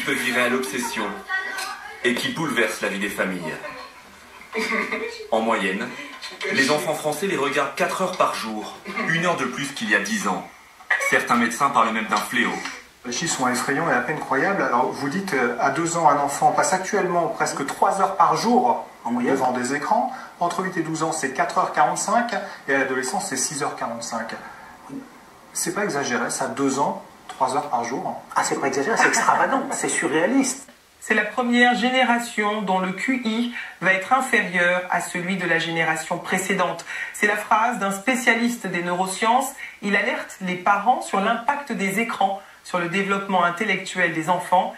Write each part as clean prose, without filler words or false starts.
peut virer à l'obsession et qui bouleverse la vie des familles. En moyenne, les enfants français les regardent 4 heures par jour, 1 heure de plus qu'il y a 10 ans. Certains médecins parlent même d'un fléau. Les chiffres sont effrayants et à peine croyables. Alors vous dites, à 2 ans, un enfant passe actuellement presque 3 heures par jour en moyenne devant des écrans. Entre 8 et 12 ans, c'est 4h45 et à l'adolescence, c'est 6h45. C'est pas exagéré, ça, 2 ans, 3 heures par jour? Ah, c'est pas exagéré, c'est extravagant, c'est surréaliste. C'est la première génération dont le QI va être inférieur à celui de la génération précédente. C'est la phrase d'un spécialiste des neurosciences. Il alerte les parents sur l'impact des écrans sur le développement intellectuel des enfants.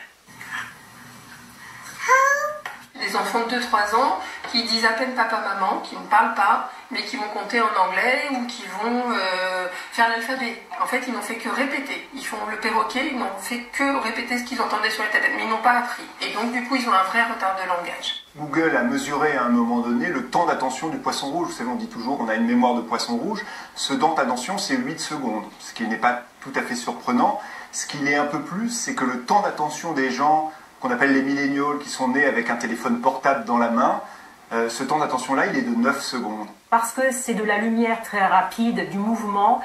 Les enfants de 2-3 ans qui disent à peine papa-maman, qui ne parlent pas, mais qui vont compter en anglais ou qui vont faire l'alphabet. En fait, ils n'ont fait que répéter. Ils font le perroquet, ils n'ont fait que répéter ce qu'ils entendaient sur les tablettes, mais ils n'ont pas appris. Et donc, du coup, ils ont un vrai retard de langage. Google a mesuré à un moment donné le temps d'attention du poisson rouge. Vous savez, on dit toujours qu'on a une mémoire de poisson rouge. Ce temps d'attention, c'est 8 secondes, ce qui n'est pas tout à fait surprenant. Ce qui l'est un peu plus, c'est que le temps d'attention des gens qu'on appelle les milléniaux, qui sont nés avec un téléphone portable dans la main, ce temps d'attention-là, il est de 9 secondes. Parce que c'est de la lumière très rapide, du mouvement,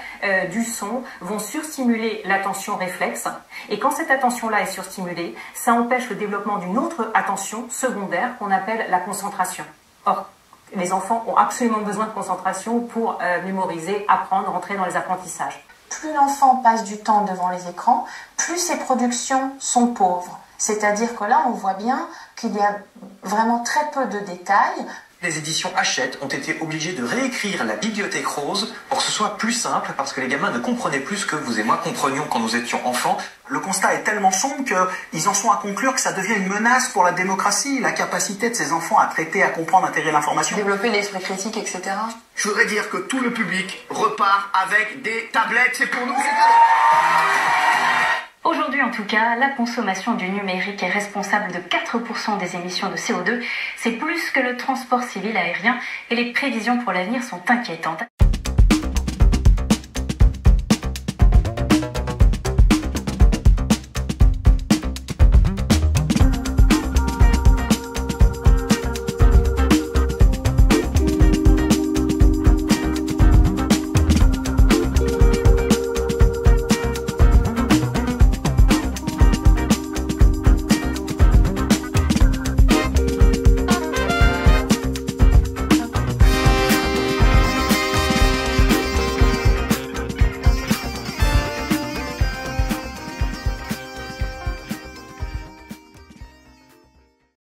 du son, vont surstimuler l'attention réflexe. Et quand cette attention-là est surstimulée, ça empêche le développement d'une autre attention secondaire qu'on appelle la concentration. Or, les enfants ont absolument besoin de concentration pour mémoriser, apprendre, entrer dans les apprentissages. Plus l'enfant passe du temps devant les écrans, plus ses productions sont pauvres. C'est-à-dire que là, on voit bien qu'il y a vraiment très peu de détails. Les éditions Hachette ont été obligées de réécrire la bibliothèque rose pour que ce soit plus simple, parce que les gamins ne comprenaient plus ce que vous et moi comprenions quand nous étions enfants. Le constat est tellement sombre qu'ils en sont à conclure que ça devient une menace pour la démocratie, la capacité de ces enfants à traiter, à comprendre, à intégrer l'information. Développer l'esprit critique, etc. Je voudrais dire que tout le public repart avec des tablettes, c'est pour nous. Aujourd'hui, en tout cas, la consommation du numérique est responsable de 4% des émissions de CO2. C'est plus que le transport civil aérien et les prévisions pour l'avenir sont inquiétantes.